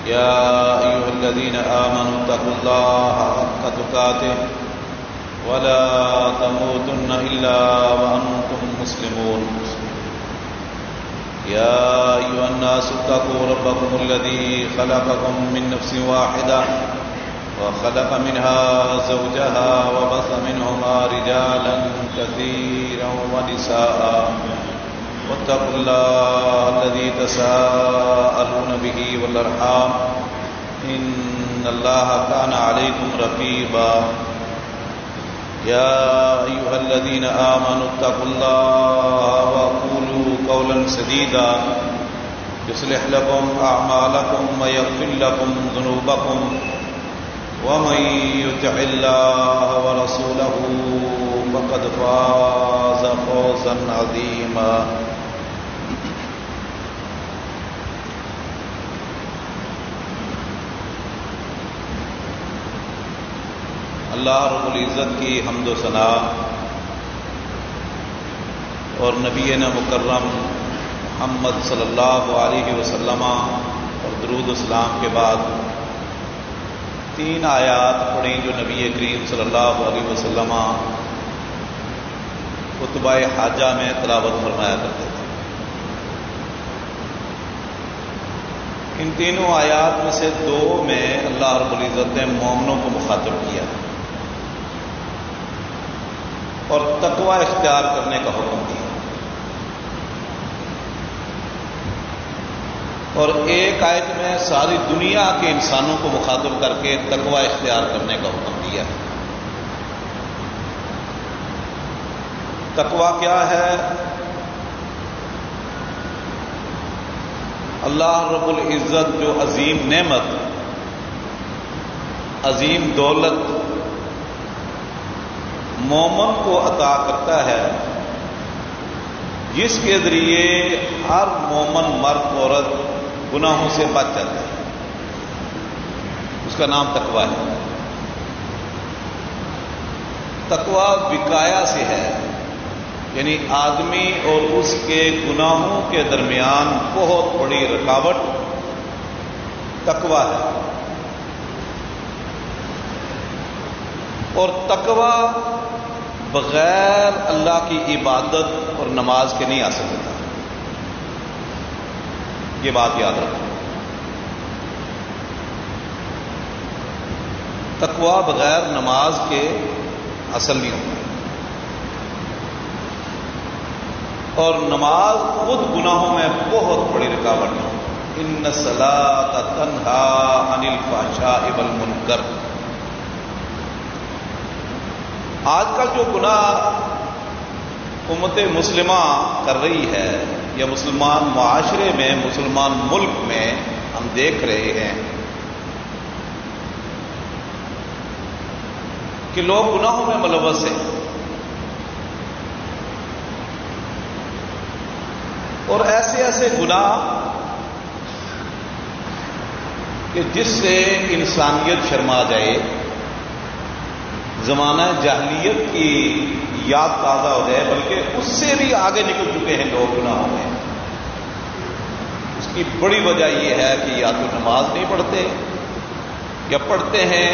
يا أيها الذين آمنوا اتقوا الله حق تقاته ولا تموتن إلا وأنتم مسلمون. يا أيها الناس اتقوا ربكم الذي خلقكم من نفس واحدة وخلق منها زوجها وبث منهما رجالا كثيرا ونساء واتقوا الله الذي تساءلون به والأرحام إن الله كان عليكم رقيبا. يا أيها الذين آمنوا اتقوا الله وقولوا قولا سديدا يصلح لكم أعمالكم ويغفر لكم ذنوبكم ومن يطع الله ورسوله فقد فاز فوزا عظيما. اللہ رب العزت کی حمد و ثنا اور نبینا مکرم محمد صلی اللہ علیہ وسلم اور درود اسلام کے بعد 3 آیات پڑھیں جو نبی کریم صلی اللہ علیہ وسلم خطبہ حاجہ میں تلاوت فرمایا کرتے تھے. ان تینوں آیات میں سے 2 میں اللہ رب العزت نے مومنوں کو مخاطب کیا اور تقوی اختیار کرنے کا حکم دیا، اور ایک آیت میں ساری دنیا کے انسانوں کو مخاطب کر کے تقوی اختیار کرنے کا حکم دیا. تقوی کیا ہے؟ اللہ رب العزت جو عظیم نعمت، عظیم دولت مومن کو عطا کرتا ہے، جس کے ذریعے ہر مومن مرد عورت گناہوں سے بچ جاتا ہے، اس کا نام تقوی ہے. تقوی وقایا سے ہے، یعنی آدمی اور اس کے گناہوں کے درمیان بہت بڑی رکاوٹ تقوی ہے. اور تقوی بغیر اللہ کی عبادت اور نماز کے نہیں آ سکتا، یہ بات یاد رکھو. تقوی بغیر نماز کے اصل نہیں ہوتا، اور نماز خود گناہوں میں بہت بڑی رکاوٹ ہے. ان الصلاۃ تنہی عن الفحشاء والمنکر. آج کل جو گناہ امت مسلمہ کر رہی ہے، یا مسلمان معاشرے میں، مسلمان ملک میں ہم دیکھ رہے ہیں کہ لوگ گناہوں میں ملوث ہیں، اور ایسے ایسے گناہ کہ جس سے انسانیت شرما جائے، زمانہ جاہلیت کی یاد تازہ ہو جائے، بلکہ اس سے بھی آگے نکل چکے ہیں لوگ گناہوں میں. اس کی بڑی وجہ یہ ہے کہ یا تو نماز نہیں پڑھتے، یا پڑھتے ہیں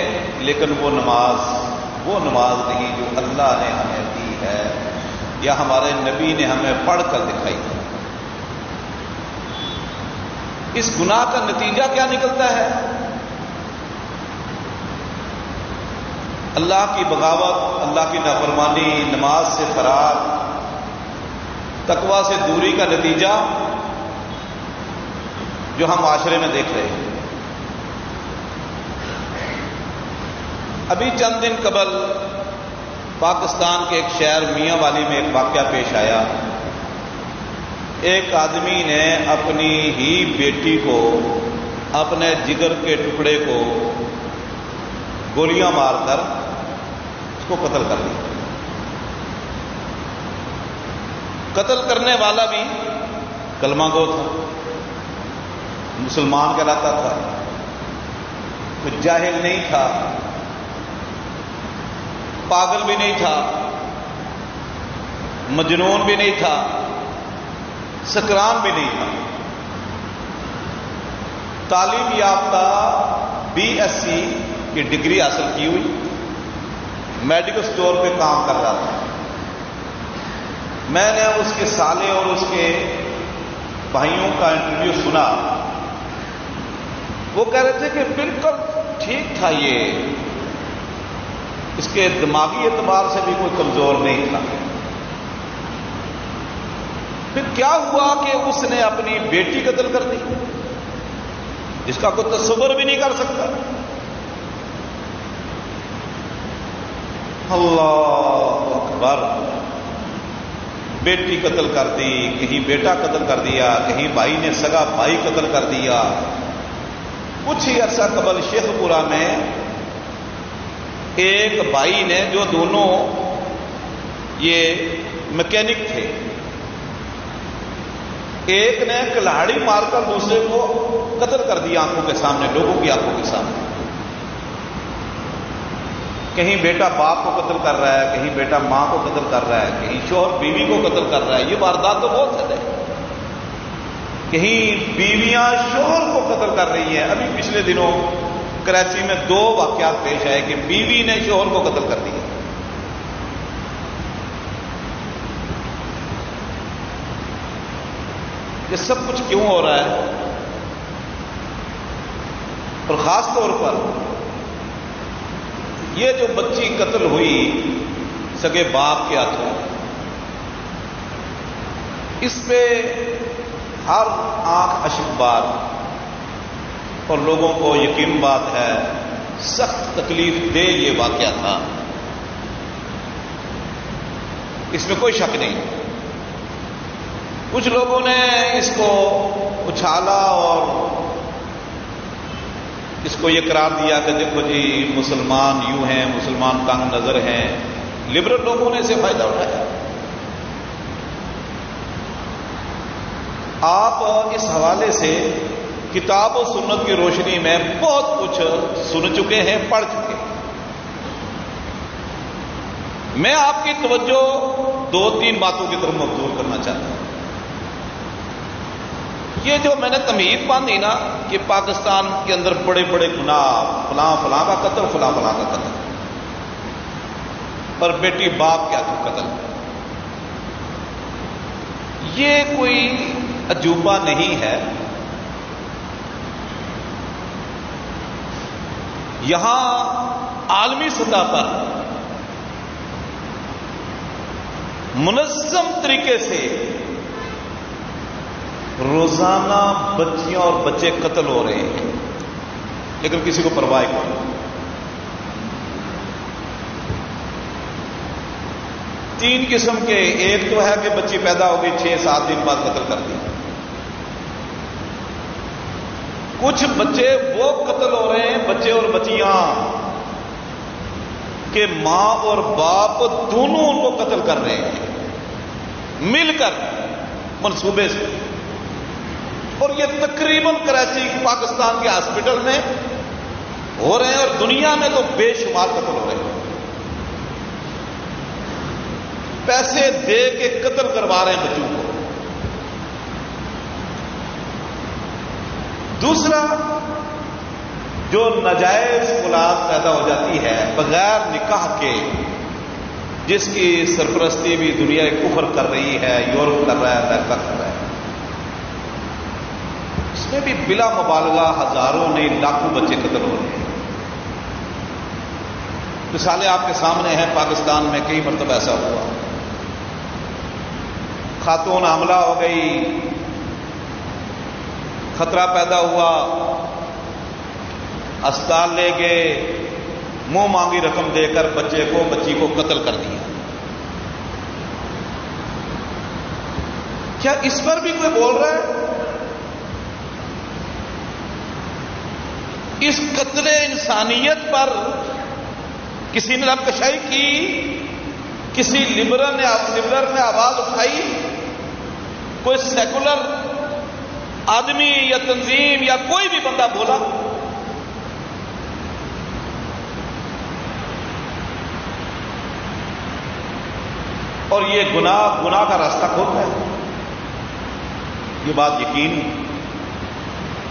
لیکن وہ نماز نہیں جو اللہ نے ہمیں دی ہے یا ہمارے نبی نے ہمیں پڑھ کر دکھائی ہے. اس گناہ کا نتیجہ کیا نکلتا ہے؟ اللہ کی بغاوت، اللہ کی نافرمانی، نماز سے فرار، تقوی سے دوری کا نتیجہ جو ہم معاشرے میں دیکھ رہے ہیں. ابھی چند دن قبل پاکستان کے ایک شہر میاں والی میں ایک واقعہ پیش آیا. ایک آدمی نے اپنی ہی بیٹی کو، اپنے جگر کے ٹکڑے کو گولیاں مار کر اس کو قتل کر دیا. قتل کرنے والا بھی کلمہ گو تھا، مسلمان کہلاتا تھا، کوئی جاہل نہیں تھا، پاگل بھی نہیں تھا، مجنون بھی نہیں تھا، سکران بھی نہیں تھا. تعلیم یافتہ BSc کی ڈگری حاصل کی ہوئی، میڈیکل سٹور پہ کام کر رہا تھا۔ میں نے اس کے سالے اور اس کے بھائیوں کا انٹرویو سنا، وہ کہہ رہے تھے کہ بالکل ٹھیک تھا، یہ اس کے دماغی اعتبار سے بھی کوئی کمزور نہیں تھا۔ پھر کیا ہوا کہ اس نے اپنی بیٹی قتل کر دی، جس کا کوئی تصور بھی نہیں کر سکتا۔ اللہ اکبر، بیٹی قتل کر دی، کہیں بیٹا قتل کر دیا، کہیں بھائی نے سگا بھائی قتل کر دیا۔ کچھ ہی عرصہ قبل شیخ پورہ میں ایک بھائی نے، جو دونوں یہ میکینک تھے، ایک نے کلاڑی مار کر دوسرے کو قتل کر دیا آنکھوں کے سامنے، لوگوں کی آنکھوں کے سامنے۔ کہیں بیٹا باپ کو قتل کر رہا ہے، کہیں بیٹا ماں کو قتل کر رہا ہے، کہیں شوہر بیوی کو قتل کر رہا ہے۔ یہ واردات تو بہت سے ہے۔ کہیں بیویاں شوہر کو قتل کر رہی ہیں۔ ابھی پچھلے دنوں کراچی میں 2 واقعات پیش آئے کہ بیوی نے شوہر کو قتل کر دیا۔ یہ سب کچھ کیوں ہو رہا ہے؟ اور خاص طور پر یہ جو بچی قتل ہوئی سگے باپ کے ہاتھوں، اس پہ ہر آنکھ اشک بار، اور لوگوں کو یقین بات ہے سخت تکلیف دہ یہ واقعہ تھا، اس میں کوئی شک نہیں۔ کچھ لوگوں نے اس کو اچھالا اور اس کو یہ قرار دیا کہ دیکھو جی مسلمان یوں ہیں، مسلمان تنگ نظر ہیں۔ لبرل لوگوں نے اسے فائدہ اٹھایا۔ آپ اس حوالے سے کتاب و سنت کی روشنی میں بہت کچھ سن چکے ہیں، پڑھ چکے ہیں۔ میں آپ کی توجہ 2-3 باتوں کی طرف مبذول کرنا چاہتا ہوں۔ یہ جو میں نے تمہید باندھی نا کہ پاکستان کے اندر بڑے بڑے گناہ، فلاں فلاں کا قتل، فلاں فلاں کا قتل، اور بیٹی باپ کیا قتل، یہ کوئی عجوبہ نہیں ہے۔ یہاں عالمی سطح پر منظم طریقے سے روزانہ بچیاں اور بچے قتل ہو رہے ہیں، لیکن کسی کو پرواہ نہیں۔ 3 قسم کے، ایک تو ہے کہ بچی پیدا ہو گئی 6-7 دن بعد قتل کر دی۔ کچھ بچے وہ قتل ہو رہے ہیں، بچے اور بچیاں، کہ ماں اور باپ دونوں ان کو قتل کر رہے ہیں مل کر منصوبے سے، اور یہ تقریباً کراچی پاکستان کے ہاسپٹل میں ہو رہے ہیں، اور دنیا میں تو بے شمار قتل ہو رہے ہیں۔ پیسے دے کے قتل کروا رہے ہیں بچوں کو۔ دوسرا، جو ناجائز اولاد پیدا ہو جاتی ہے بغیر نکاح کے، جس کی سرپرستی بھی دنیا کفر کر رہی ہے، یورپ کر رہا ہے، امریکہ کر رہا ہے، اس میں بھی بلا مبالغہ ہزاروں نہیں لاکھوں بچے قتل ہو رہے ہیں۔ مثالیں آپ کے سامنے ہیں، پاکستان میں کئی مرتبہ ایسا ہوا، خاتون حاملہ ہو گئی، خطرہ پیدا ہوا، اسپتال لے گئے، منہ مانگی رقم دے کر بچی کو قتل کر دیا۔ کیا اس پر بھی کوئی بول رہا ہے؟ اس قتل انسانیت پر کسی نے لبکشائی کی؟ کسی لبرل نے آواز اٹھائی؟ کوئی سیکولر آدمی یا تنظیم یا کوئی بھی بندہ بولا؟ اور یہ گناہ کا راستہ کھولتا ہے، یہ بات یقین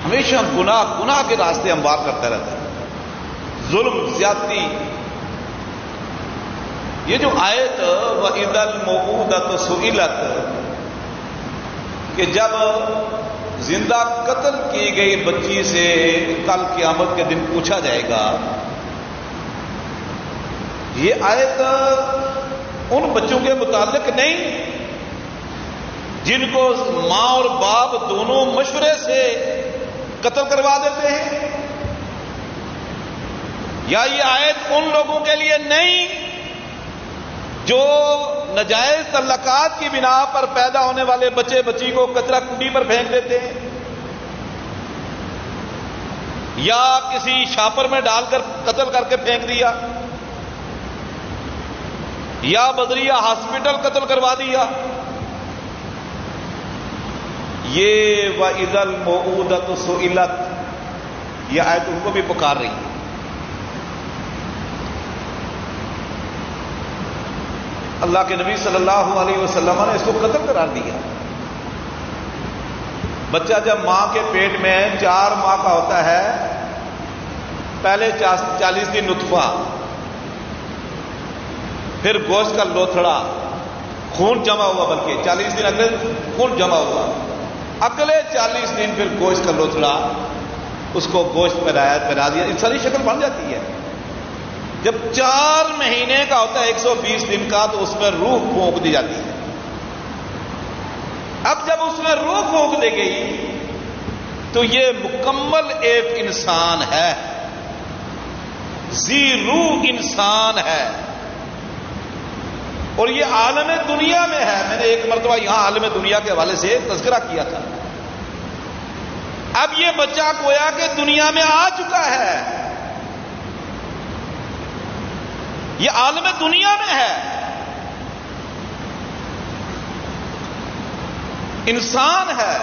ہمیشہ گناہ کے راستے ہموار کرتا رہتا ہے، ظلم، زیادتی. یہ جو آیت وَإِذَا الْمَوْءُودَةُ سُئِلَتْ، کہ جب زندہ قتل کی گئی بچی سے کل قیامت کے دن پوچھا جائے گا، یہ آیت ان بچوں کے متعلق نہیں جن کو ماں اور باپ دونوں مشورے سے قتل کروا دیتے ہیں، یا یہ آیت ان لوگوں کے لیے نہیں جو ناجائز تعلقات کی بنا پر پیدا ہونے والے بچے بچی کو کچرا کنڈی پر پھینک دیتے ہیں، یا کسی شاپر میں ڈال کر قتل کر کے پھینک دیا، یا بدریہ ہاسپٹل قتل کروا دیا. یہ وَإِذَا الْمَوْءُودَةُ سُئِلَتْ، یہ آیت ان کو بھی پکار رہی ہے. اللہ کے نبی صلی اللہ علیہ وسلم نے اس کو قتل قرار دیا. بچہ جب ماں کے پیٹ میں 4 ماہ کا ہوتا ہے، پہلے 40 دن نطفہ، پھر گوشت کا لوتھڑا، خون جمع ہوا، بلکہ 40 دن اگلے خون جمع ہوا، اگلے 40 دن پھر گوشت کا لوتھڑا، اس کو گوشت پہنا دیا، انسانی شکل بن جاتی ہے. جب 4 مہینے کا ہوتا ہے 120 دن کا، تو اس میں روح پھونک دی جاتی ہے. اب جب اس میں روح پھونک دی گئی تو یہ مکمل ایک انسان ہے، ذی روح انسان ہے، اور یہ عالم دنیا میں ہے. میں نے ایک مرتبہ یہاں عالم دنیا کے حوالے سے تذکرہ کیا تھا. اب یہ بچہ گویا کہ دنیا میں آ چکا ہے، یہ عالم دنیا میں ہے، انسان ہے،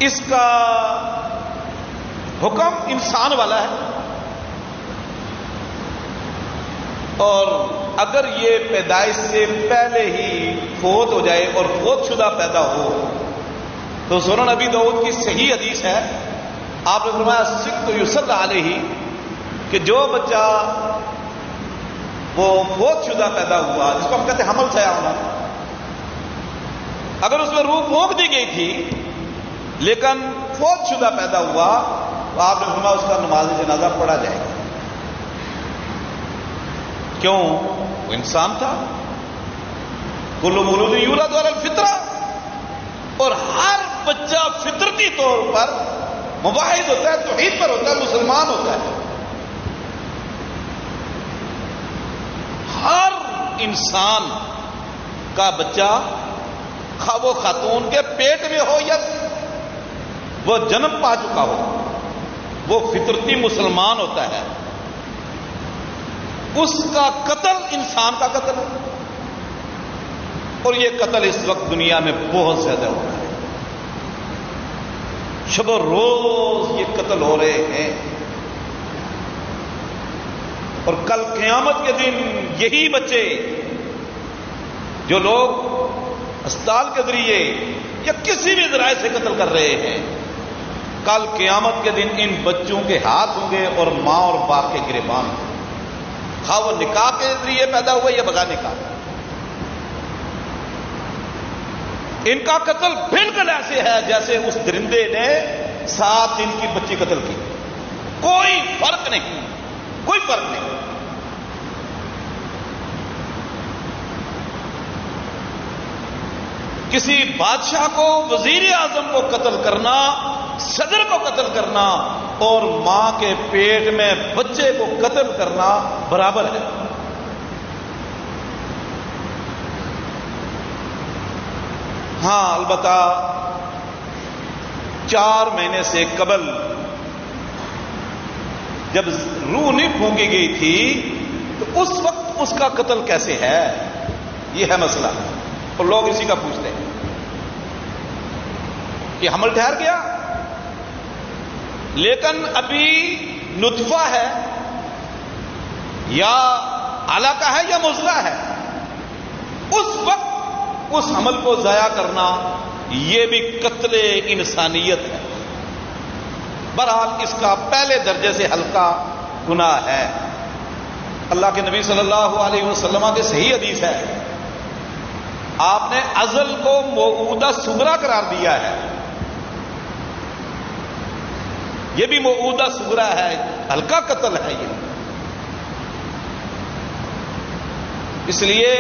اس کا حکم انسان والا ہے. اور اگر یہ پیدائش سے پہلے ہی فوت ہو جائے اور فوت شدہ پیدا ہو تو سنن نبی داؤد کی صحیح حدیث ہے، آپ نے فرمایا سکت یصلی علیہ، کہ جو بچہ وہ فوت شدہ پیدا ہوا، جس کو ہم کہتے ہیں حمل ضائع ہونا، اگر اس میں روح پھونک دی گئی تھی لیکن فوت شدہ پیدا ہوا تو آپ نے فرمایا اس کا نماز جنازہ پڑھا جائے گا. کیوں؟ وہ انسان تھا. کل مولود یولد علی الفطرہ، اور ہر بچہ فطرتی طور پر موحد ہوتا ہے، توحید پر ہوتا ہے، مسلمان ہوتا ہے. ہر انسان کا بچہ، خواہ وہ خاتون کے پیٹ میں ہو یا وہ جنم پا چکا ہو، وہ فطرتی مسلمان ہوتا ہے. اس کا قتل انسان کا قتل ہے، اور یہ قتل اس وقت دنیا میں بہت زیادہ ہو رہا ہے. شب و روز یہ قتل ہو رہے ہیں، اور کل قیامت کے دن یہی بچے جو لوگ اسپتال کے ذریعے یا کسی بھی ذرائع سے قتل کر رہے ہیں، کل قیامت کے دن ان بچوں کے ہاتھ ہوں گے اور ماں اور باپ کے گریبان ہوں گے، خواہ وہ نکاح کے ذریعے پیدا ہوئے یا بغیر نکاح. ان کا قتل بالکل ایسے ہے جیسے اس درندے نے 7 دن کی بچی قتل کی. کوئی فرق نہیں، کوئی فرق نہیں. کسی بادشاہ کو، وزیر اعظم کو قتل کرنا، صدر کو قتل کرنا اور ماں کے پیٹ میں بچے کو قتل کرنا برابر ہے. ہاں البتہ 4 مہینے سے قبل جب روح نہیں پھونکی گئی تھی تو اس وقت اس کا قتل کیسے ہے، یہ ہے مسئلہ. اور لوگ اسی کا پوچھتے ہیں کہ حمل ٹھہر گیا لیکن ابھی نطفہ ہے یا علقہ ہے یا مضغہ ہے، اس وقت اس حمل کو ضائع کرنا یہ بھی قتل انسانیت ہے. بہرحال اس کا پہلے درجے سے ہلکا گناہ ہے. اللہ کے نبی صلی اللہ علیہ وسلم کے صحیح حدیث ہے، آپ نے ازل کو موعودہ صغرا قرار دیا ہے. یہ بھی موعودہ صغرا ہے، ہلکا قتل ہے یہ. اس لیے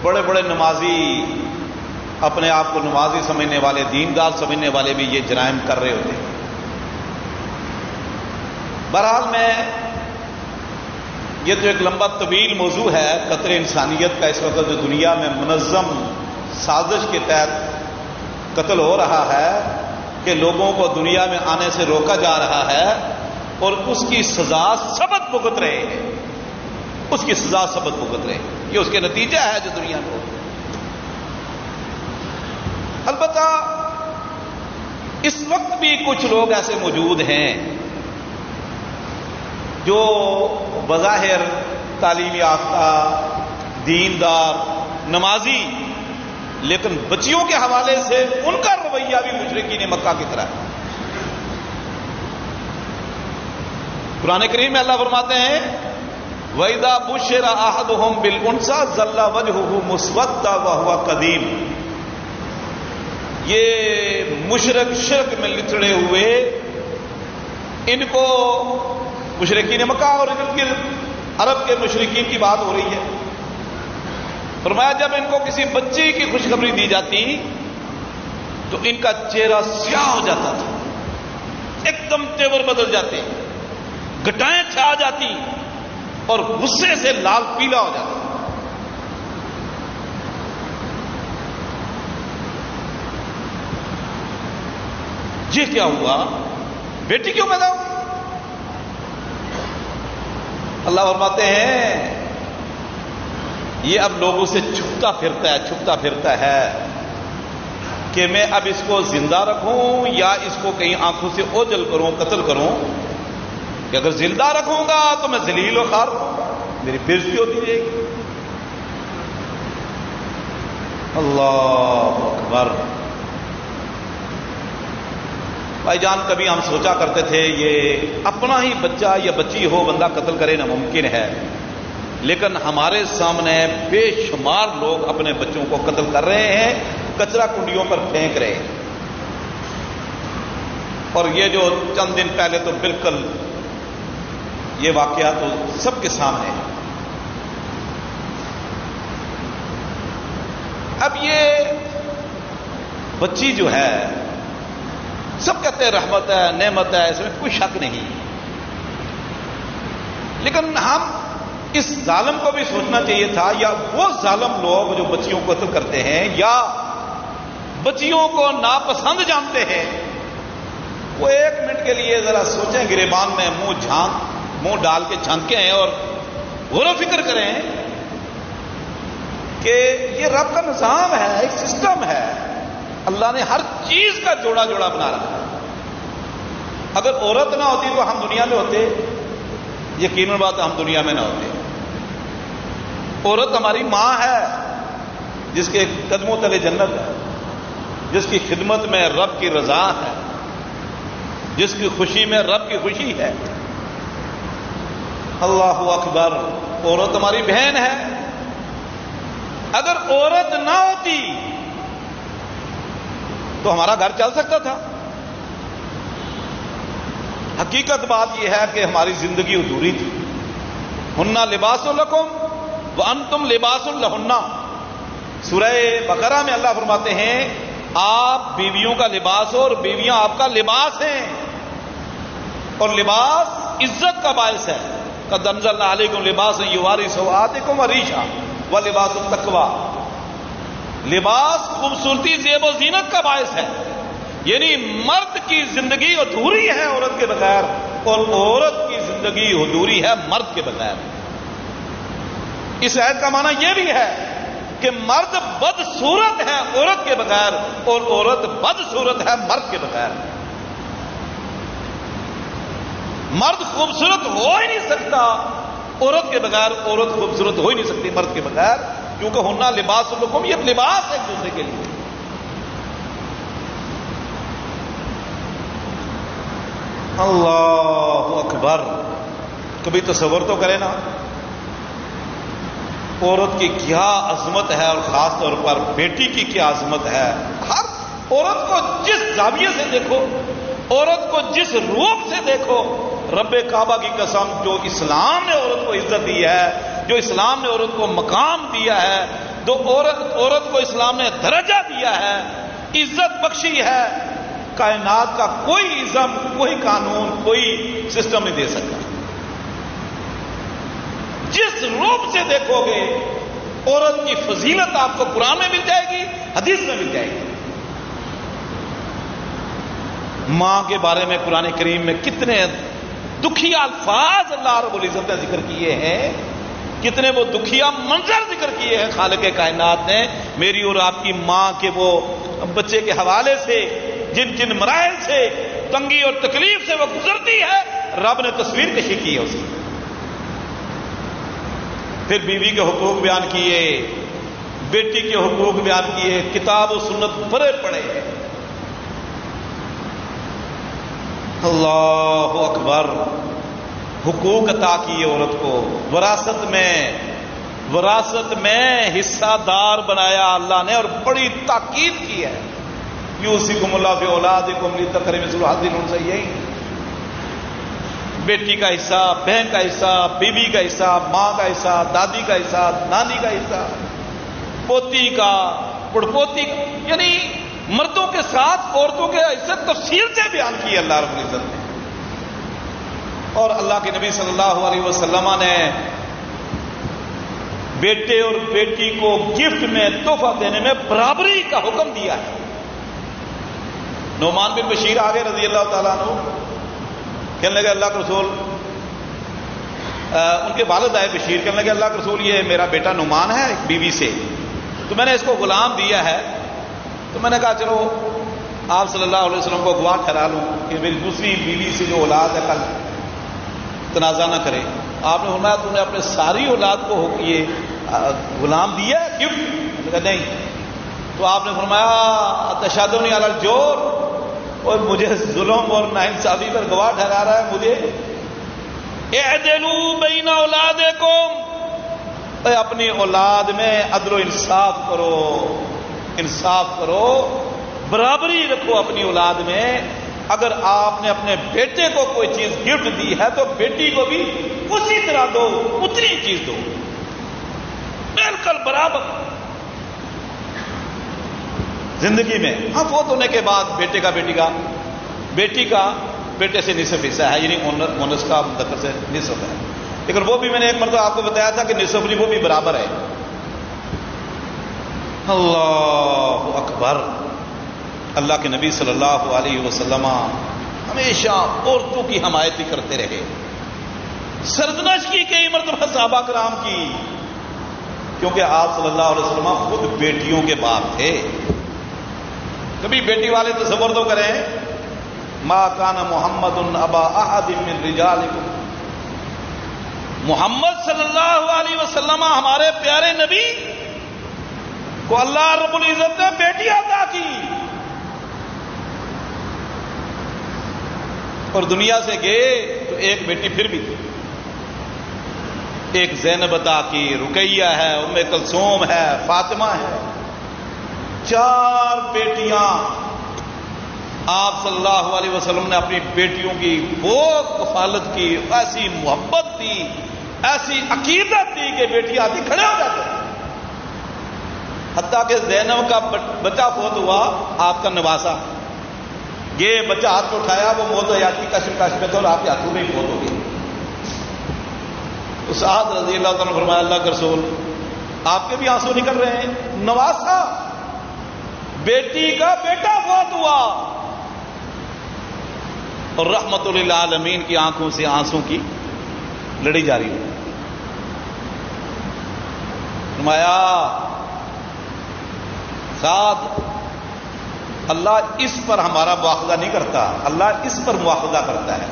بڑے بڑے نمازی، اپنے آپ کو نمازی سمجھنے والے، دیندار سمجھنے والے بھی یہ جرائم کر رہے ہوتے ہیں. بہرحال میں یہ تو ایک لمبا طویل موضوع ہے. قتل انسانیت کا اس وقت جو دنیا میں منظم سازش کے تحت قتل ہو رہا ہے کہ لوگوں کو دنیا میں آنے سے روکا جا رہا ہے اور اس کی سزا سبت بھگت رہے ہیں. اس کی سزا سبت بھگت رہے ہیں. یہ اس کے نتیجہ ہے جو دنیا میں. البتہ اس وقت بھی کچھ لوگ ایسے موجود ہیں جو بظاہر تعلیم یافتہ، دیندار، نمازی، لیکن بچیوں کے حوالے سے ان کا رویہ بھی مشرکین مکہ کی طرح ہے. قرآن کریم میں اللہ فرماتے ہیں وَإِذَا بُشِّرَ أَحَدُهُم بِالْأُنثَىٰ ظَلَّ وَجْهُهُ مُسْوَدًّا وَهُوَ كَظِيمٌ. یہ مشرک شرک میں لتڑے ہوئے، ان کو مشرکین مکہ اور عرب کے مشرکین کی بات ہو رہی ہے. فرمایا جب ان کو کسی بچی کی خوشخبری دی جاتی تو ان کا چہرہ سیاہ ہو جاتا تھا، ایک دم تیور بدل جاتے، گٹائیں چھا جاتی اور غصے سے لال پیلا ہو جاتا. یہ کیا ہوا؟ بیٹی کیوں پیدا ہوئی؟ اللہ فرماتے ہیں یہ اب لوگوں سے چھپتا پھرتا ہے کہ میں اب اس کو زندہ رکھوں یا اس کو کہیں آنکھوں سے اوجل کروں، قتل کروں. کہ اگر زندہ رکھوں گا تو میں ذلیل و خوار ہوں گا، میری بےزتی ہوتی رہے گی. اللہ اکبر. بھائی جان، کبھی ہم سوچا کرتے تھے یہ اپنا ہی بچہ یا بچی ہو بندہ قتل کرے ناممکن ہے، لیکن ہمارے سامنے بے شمار لوگ اپنے بچوں کو قتل کر رہے ہیں، کچرا کنڈیوں پر پھینک رہے ہیں. اور یہ جو چند دن پہلے تو بالکل یہ واقعہ تو سب کے سامنے ہے. اب یہ بچی جو ہے، سب کہتے ہیں رحمت ہے، نعمت ہے، اس میں کوئی شک نہیں، لیکن ہم اس ظالم کو بھی سوچنا چاہیے تھا، یا وہ ظالم لوگ جو بچیوں کو قتل کرتے ہیں یا بچیوں کو ناپسند جانتے ہیں، وہ ایک منٹ کے لیے ذرا سوچیں، گریبان میں منہ ڈال کے جھانکیں ہیں اور غور و فکر کریں کہ یہ رب کا نظام ہے، ایک سسٹم ہے. اللہ نے ہر چیز کا جوڑا جوڑا بنا رکھا ہے. اگر عورت نہ ہوتی تو ہم دنیا میں ہوتے؟ یقیناً بات ہم دنیا میں نہ ہوتے. عورت ہماری ماں ہے جس کے قدموں تلے جنت ہے، جس کی خدمت میں رب کی رضا ہے، جس کی خوشی میں رب کی خوشی ہے. اللہ اکبر. عورت ہماری بہن ہے. اگر عورت نہ ہوتی تو ہمارا گھر چل سکتا تھا؟ حقیقت بات یہ ہے کہ ہماری زندگی ادھوری تھی. ہن لباس لکم وانتم لباس لہن. سورہ بقرہ میں اللہ فرماتے ہیں آپ بیویوں کا لباس ہو اور بیویاں آپ کا لباس ہیں. اور لباس عزت کا باعث ہے. قد انزلنا علیکم لباسا یواری سوآتکم وریشا ولباس التقوی. لباس خوبصورتی، زیب و زینت کا باعث ہے. یعنی مرد کی زندگی ادھوری ہے عورت کے بغیر، اور عورت کی زندگی ادھوری ہے مرد کے بغیر. اس آیت کا معنی یہ بھی ہے کہ مرد بدصورت ہے عورت کے بغیر، اور عورت بدصورت ہے مرد کے بغیر. مرد خوبصورت ہو ہی نہیں سکتا عورت کے بغیر، عورت خوبصورت ہو ہی نہیں سکتی مرد کے بغیر، کیونکہ ہونا لباس لکم، یہ لباس ایک دوسرے کے لیے. اللہ اکبر. کبھی تصور تو کرے نا عورت کی کیا عظمت ہے، اور خاص طور پر بیٹی کی کیا عظمت ہے. ہر عورت کو جس زاویے سے دیکھو، عورت کو جس روپ سے دیکھو، رب کعبہ کی قسم، جو اسلام نے عورت کو عزت دی ہے، جو اسلام نے عورت کو مقام دیا ہے، جو عورت کو اسلام نے درجہ دیا ہے، عزت بخشی ہے، کائنات کا کوئی ازم، کوئی قانون، کوئی سسٹم نہیں دے سکتا. جس روپ سے دیکھو گے عورت کی فضیلت آپ کو قرآن میں مل جائے گی، حدیث میں مل جائے گی. ماں کے بارے میں قرآن کریم میں کتنے دکھیا الفاظ اللہ رب العزت نے ذکر کیے ہیں، کتنے وہ دکھیا منظر ذکر کیے ہیں خالق کائنات نے. میری اور آپ کی ماں کے وہ بچے کے حوالے سے جن جن مراحل سے، تنگی اور تکلیف سے وہ گزرتی ہے، رب نے تصویر کشی کی ہے اس کی. پھر بیوی کے حقوق بیان کیے، بیٹی کے حقوق بیان کیے، کتاب و سنت بھرے پڑے. اللہ اکبر. حقوق عطا کیے عورت کو، وراثت میں حصہ دار بنایا اللہ نے، اور بڑی تاکید کی ہے. یوصیکم اللہ فی اولادکم للذکر مثل حظ الانثیین. بیٹی کا حصہ، بہن کا حصہ، بیوی کا حصہ، ماں کا حصہ، دادی کا حصہ، نانی کا حصہ، پوتی کا، پڑپوتی کا، یعنی مردوں کے ساتھ عورتوں کے حصے تفصیل سے بیان کی اللہ رب العزت نے. اور اللہ کے نبی صلی اللہ علیہ وسلم نے بیٹے اور بیٹی کو گفٹ میں، تحفہ دینے میں برابری کا حکم دیا ہے. نعمان بن بشیر آگے رضی اللہ تعالیٰ عنہ، کہنے لگے اللہ کے رسول، ان کے والد آئے بشیر، کہنے لگے اللہ کے رسول یہ میرا بیٹا نعمان ہے ایک بیوی سے، تو میں نے اس کو غلام دیا ہے. تو میں نے کہا چلو آپ صلی اللہ علیہ وسلم کو گواہ ٹھہرا لوں کہ میری دوسری بیوی سے جو اولاد ہے کل تنازع نہ کرے. آپ نے فرمایا تو نے اپنے ساری اولاد کو یہ غلام دیا ہے گفٹ؟ میں نے کہا نہیں. تو آپ نے فرمایا تشہدونی علی الجور، اور مجھے ظلم اور ناانصافی پر گواہ ٹھہرا رہا ہے. مجھے اعدلوا بین اولادکم، اپنی اولاد میں عدل و انصاف کرو، انصاف کرو، برابری رکھو اپنی اولاد میں. اگر آپ نے اپنے بیٹے کو کوئی چیز گفٹ دی ہے تو بیٹی کو بھی اسی طرح دو، اتنی چیز دو، بالکل برابر. زندگی میں ہاں فوت ہونے کے بعد بیٹے کا بیٹی کا بیٹے سے نصف حصہ ہے، یعنی مونس کا مذکر سے نصف ہے. لیکن وہ بھی میں نے ایک مرتبہ آپ کو بتایا تھا کہ نصف نہیں، وہ بھی برابر ہے. اللہ اکبر. اللہ کے نبی صلی اللہ علیہ وسلم ہمیشہ عورتوں کی حمایت کرتے رہے. سرزنش کی کئی مرتبہ صحابہ کرام کی، کیونکہ آپ صلی اللہ علیہ وسلم خود بیٹیوں کے باپ تھے. کبھی بیٹی والے تصور تو کریں، ما کان محمد ابا احد من رجالکم. محمد صلی اللہ علیہ وسلم ہمارے پیارے نبی کو اللہ رب العزت نے بیٹی عطا کی، اور دنیا سے گئے تو ایک بیٹی پھر بھی تھی. ایک زینب عطا کی، رقیہ ہے، ام کلثوم ہے، فاطمہ ہے. 4 بیٹیاں آپ صلی اللہ علیہ وسلم نے اپنی بیٹیوں کی وہ کفالت کی، ایسی محبت دی، ایسی عقیدت دی کہ بیٹی آتی کھڑے ہو جاتے. حتیٰ کہ زینب کا بچہ فوت ہوا، آپ کا نواسا، یہ بچہ ہاتھ کو اٹھایا، وہ موت حیاتی کشف میں تھا اور آپ کے ہاتھوں میں ہی فوت ہو گئی. تو سعد رضی اللہ تعالیٰ نے فرمایا اللہ کے رسول آپ کے بھی آنسو نکل رہے ہیں. نواسا بیٹی کا بیٹا فوت ہوا، اور رحمت للعالمین کی آنکھوں سے آنسوں کی لڑی جاری ہوئی. فرمایا ساتھ اللہ اس پر ہمارا مواخذہ نہیں کرتا، اللہ اس پر مواخذہ کرتا ہے.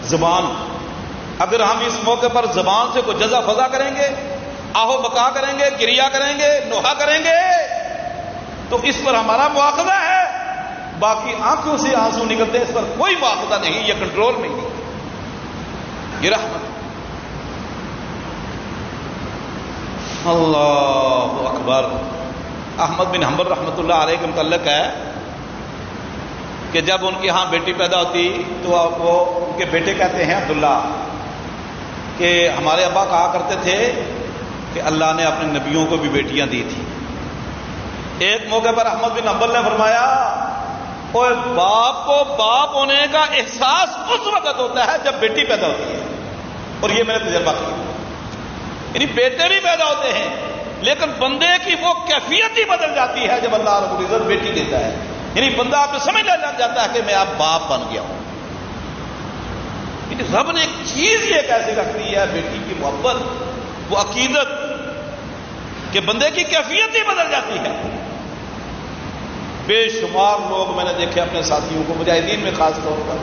زبان، اگر ہم اس موقع پر زبان سے کوئی جزا فضا کریں گے، آہو بکا کریں گے، گریا کریں گے، نوحہ کریں گے، تو اس پر ہمارا مواخذہ ہے. باقی آنکھوں سے آنسو نکلتے ہیں، اس پر کوئی مواخذہ نہیں، یہ کنٹرول میں نہیں، یہ رحمت۔ اللہ اکبر۔ احمد بن حنبل رحمۃ اللہ علیہ کے متعلق ہے کہ جب ان کے ہاں بیٹی پیدا ہوتی تو وہ ان کے بیٹے کہتے ہیں عبداللہ کہ ہمارے ابا کہا کرتے تھے کہ اللہ نے اپنے نبیوں کو بھی بیٹیاں دی تھی۔ ایک موقع پر احمد بن حنبل نے فرمایا، اوے باپ کو باپ ہونے کا احساس اس وقت ہوتا ہے جب بیٹی پیدا ہوتی ہے، اور یہ میں نے تجربہ کیا۔ یعنی بیٹے بھی پیدا ہوتے ہیں لیکن بندے کی وہ کیفیت ہی بدل جاتی ہے جب اللہ رب العزت بیٹی دیتا ہے۔ یعنی بندہ آپ نے سمجھ لگ جاتا ہے کہ میں اب باپ بن گیا ہوں۔ یعنی رب نے ایک چیز یہ کیسے رکھ دی ہے، بیٹی کی محبت، وہ عقیدت کہ بندے کی کیفیت ہی بدل جاتی ہے۔ بے شمار لوگ میں نے دیکھے اپنے ساتھیوں کو، مجاہدین میں خاص طور پر،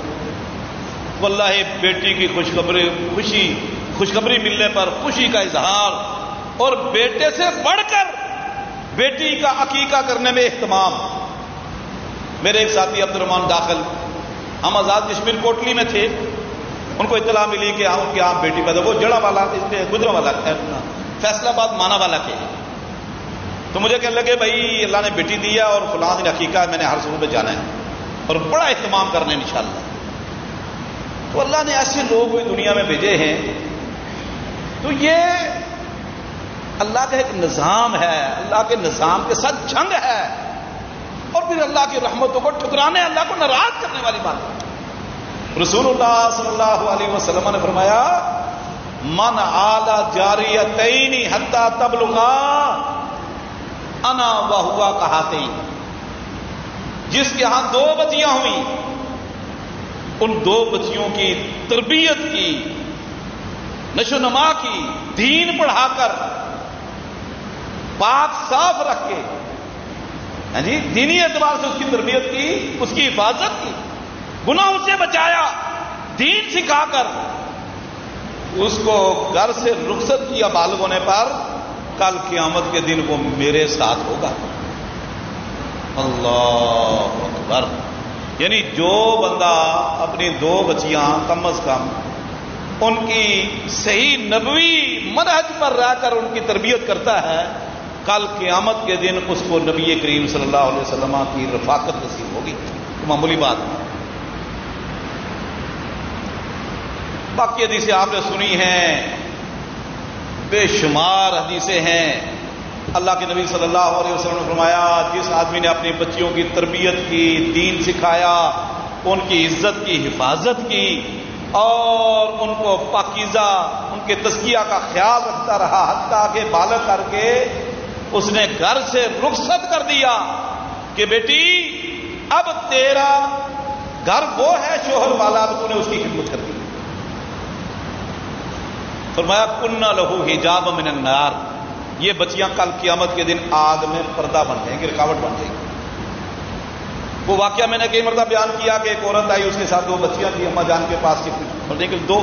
واللہ بیٹی کی خوشخبری ملنے پر خوشی کا اظہار، اور بیٹے سے بڑھ کر بیٹی کا عقیقہ کرنے میں اہتمام۔ میرے ایک ساتھی عبد الرحمان داخل، ہم آزاد کشمیر کوٹلی میں تھے، ان کو اطلاع ملی کہ ان کے آپ بیٹی پیدا، وہ جڑا والا گجرا والا فیصلہ آباد مانا والا کے، تو مجھے کہنے لگے بھائی اللہ نے بیٹی دیا اور فلاں دن عقیقہ ہے، میں نے ہر صبح پہ جانا ہے اور بڑا اہتمام کرنے انشاءاللہ۔ تو اللہ نے ایسے لوگ بھی دنیا میں بھیجے ہیں، تو یہ اللہ کا ایک نظام ہے، اللہ کے نظام کے ساتھ جنگ ہے، اور پھر اللہ کی رحمتوں کو ٹھکرانے، اللہ کو ناراض کرنے والی بات ہے۔ رسول اللہ صلی اللہ علیہ وسلم نے فرمایا، من آل جاریتین حتی تبلغا انا وہوا کہاتین، جس کے ہاں 2 بچیاں ہوئیں، ان 2 بچیوں کی تربیت کی، نشو نما کی، دین پڑھا کر، پاک صاف رکھ کے، ہاں جی دینی اعتبار سے اس کی تربیت کی، اس کی حفاظت کی، گناہوں سے بچایا، دین سکھا کر اس کو گھر سے رخصت کیا بالغ ہونے پر، کل قیامت کے دن وہ میرے ساتھ ہوگا۔ اللہ اکبر۔ یعنی جو بندہ اپنی 2 بچیاں کم از کم ان کی صحیح نبوی منہج پر رہ کر ان کی تربیت کرتا ہے، کل قیامت کے دن اس کو نبی کریم صلی اللہ علیہ وسلم کی رفاقت نصیب ہوگی۔ معمولی بات ہے۔ باقی حدیثیں آپ نے سنی ہیں، بے شمار حدیثیں ہیں۔ اللہ کے نبی صلی اللہ علیہ وسلم نے فرمایا، جس آدمی نے اپنی بچیوں کی تربیت کی، دین سکھایا، ان کی عزت کی حفاظت کی، اور ان کو پاکیزہ، ان کے تزکیہ کا خیال رکھتا رہا، حتیٰ کہ بالغ کر کے اس نے گھر سے رخصت کر دیا کہ بیٹی اب تیرا گھر وہ ہے شوہر والا، اب تو نے اس کی خدمت کر دی۔ فرمایا کننا لہو حجاب من النار، یہ بچیاں کل قیامت کے دن آگ میں پردہ بن جائیں گی، رکاوٹ بن جائیں گی۔ وہ واقعہ میں نے کئی مرتبہ بیان کیا کہ ایک عورت آئی، اس کے ساتھ 2 بچیاں تھیں اماں جان کے پاس، کہ 2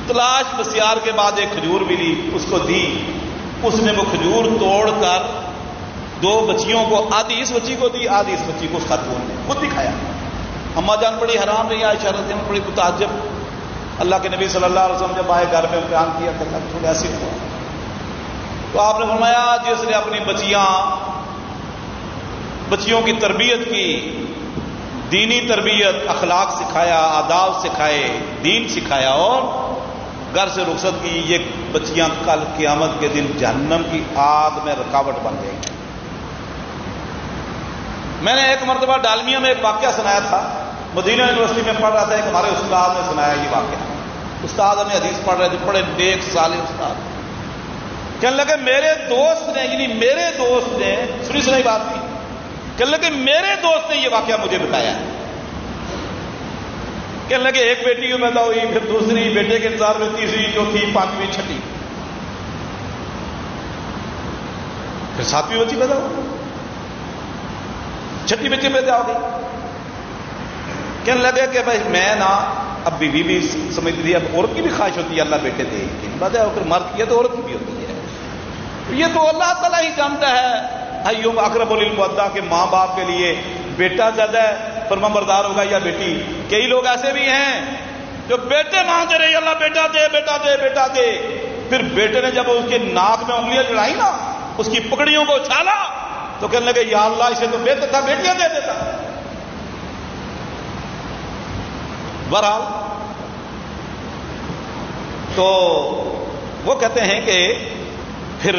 تلاش بسیار کے بعد ایک کھجور ملی، اس کو دی، اس نے وہ کھجور توڑ کر 2 بچیوں کو، آدھی اس بچی کو دی، آدھی اس بچی کو، اس خاتون نے خود دکھایا۔ اماں جان بڑی حیران رہی، عائشہ رضی اللہ عنہا بڑی متعجب۔ اللہ کے نبی صلی اللہ علیہ وسلم جب آئے گھر میں بیان کیا کہ اللہ تھوڑا ایسے ہوا، تو آپ نے فرمایا جس نے اپنی بچیوں کی تربیت کی، دینی تربیت، اخلاق سکھایا، آداب سکھائے، دین سکھایا، اور گھر سے رخصت کی، یہ بچیاں کل قیامت کے دن جہنم کی آگ میں رکاوٹ بن جائیں گی۔ میں نے ایک مرتبہ ڈالمیا میں ایک واقعہ سنایا تھا، مدینہ یونیورسٹی میں پڑھ رہا تھا، ایک ہمارے استاد نے سنایا یہ واقعہ۔ استاد ہمیں حدیث پڑھ رہے تھے، بڑے نیک صالح استاد، کہنے لگے میرے دوست نے، یعنی میرے دوست نے، سنی بات تھی، کہنے لگے میرے دوست نے یہ واقعہ مجھے بتایا۔ کہنے لگے ایک بیٹی کی پیدا ہوئی، پھر دوسری، بیٹے کے انتظار میں تیسری، چوتھی، 5ویں، 6ٹھی، پھر 7ویں بچی پیدا ہو گئی، 6ٹھی بچی پیدا ہو گئی۔ کہنے لگے کہ بھائی میں نا، اب بیوی بھی سمجھتی تھی، اب عورت کی بھی خواہش ہوتی ہے اللہ بیٹے دے، بات ہے، پھر مرد کی ہے تو عورت کی بھی ہوتی ہے، یہ تو اللہ تعالیٰ ہی جانتا ہے۔ ایوب اقرب للمودع کہ ماں باپ کے لیے بیٹا زیادہ فرمانبردار ہوگا یا بیٹی؟ کئی لوگ ایسے بھی ہیں جو بیٹے مانگتے رہے اللہ بیٹا دے بیٹا دے بیٹا دے، پھر بیٹے نے جب اس کے ناک میں انگلیاں چڑھائی نا، اس کی پکڑیوں کو اچھالا تو کہنے لگے یا اللہ اسے تو بہتر تھا بیٹیاں دے دیتا۔ بہرحال تو وہ کہتے ہیں کہ پھر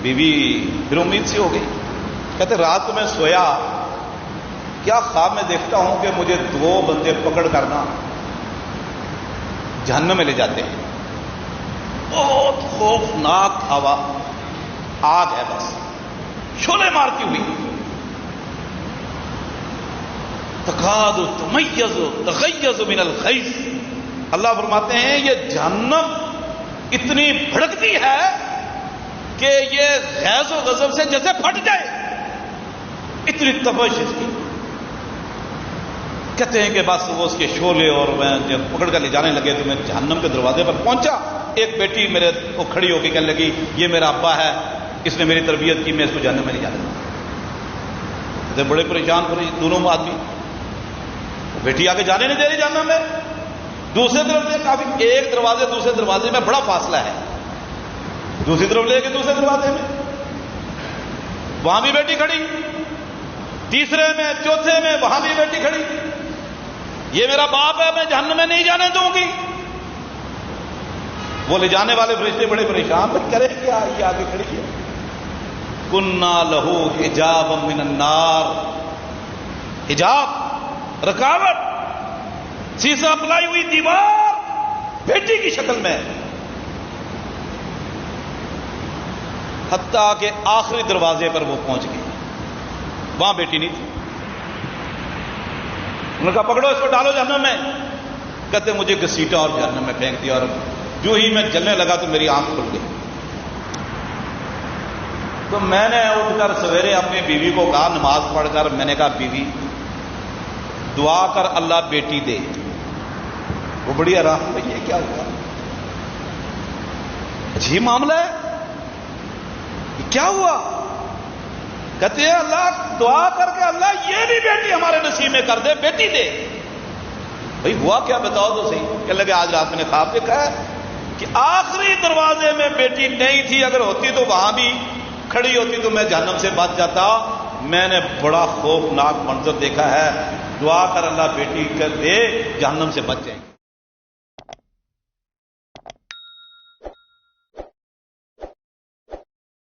بیوی پھر امید سی ہو گئی، کہتے رات کو میں سویا، کیا خواب میں دیکھتا ہوں کہ مجھے 2 بندے پکڑ کرنا جہنم میں لے جاتے ہیں، بہت خوفناک ہوا، آگ ہے بس شعلے مارتی ہوئی، تکاد تمیز تغیظ من الغیظ۔ اللہ فرماتے ہیں یہ جہنم اتنی بھڑکتی ہے کہ یہ غیظ و غضب سے جیسے پھٹ جائے، اتنی تپش اس کی۔ کہتے ہیں کہ بس وہ اس کے شعلے اور میں جب پکڑ کر لے جانے لگے تو میں جہنم کے دروازے پر پہنچا، ایک بیٹی میرے کو کھڑی ہو کے کہنے لگی یہ میرا ابا ہے، اس نے میری تربیت کی، میں اس کو جہنم میں نہیں جانے دوں۔ بڑے پریشان ہو رہی دونوں آدمی، بیٹی آگے جانے نہیں دے رہی جہنم میں، دوسرے طرف سے کافی ایک دروازے دوسرے دروازے میں بڑا فاصلہ ہے، دوسری طرف لے کے دوسرے دروازے میں وہاں بھی بیٹی کھڑی، تیسرے میں چوتھے میں وہاں بھی بیٹی کھڑی، یہ میرا باپ ہے میں جہنم میں نہیں جانے دوں گی۔ وہ لے جانے والے فرشتے بڑے پریشان، بھائی کرے کیا، یہ آگے کھڑی ہے۔ کنا لہو حجابا من النار، حجاب رکاوٹ، سیسا پلائی ہوئی دیوار بیٹی کی شکل میں، حتیٰ کہ آخری دروازے پر وہ پہنچ گئی، وہاں بیٹی نہیں تھی۔ انہوں نے کہا پکڑو اس کو ڈالو جہنم میں، کہتے مجھے گھسیٹا اور جہنم میں پھینک دیا، اور جو ہی میں جلنے لگا تو میری آنکھ کھل گئی۔ تو میں نے اٹھ کر سویرے اپنی بیوی کو کہا، نماز پڑھ کر میں نے کہا بیوی دعا کر اللہ بیٹی دے۔ وہ بڑی آرام ہوئی، یہ کیا ہوا، عجیب معاملہ ہے، یہ کیا ہوا؟ کہتے ہیں اللہ دعا کر کے اللہ یہ بھی بیٹی ہمارے نصیب میں کر دے، بیٹی دے۔ بھائی ہوا کیا بتاؤ تو صحیح۔ کہنے لگے آج رات میں نے خواب دیکھا ہے کہ آخری دروازے میں بیٹی نہیں تھی، اگر ہوتی تو وہاں بھی کھڑی ہوتی تو میں جہنم سے بچ جاتا۔ میں نے بڑا خوفناک منظر دیکھا ہے، دعا کر اللہ بیٹی کر دے، جہنم سے بچ جائیں گے۔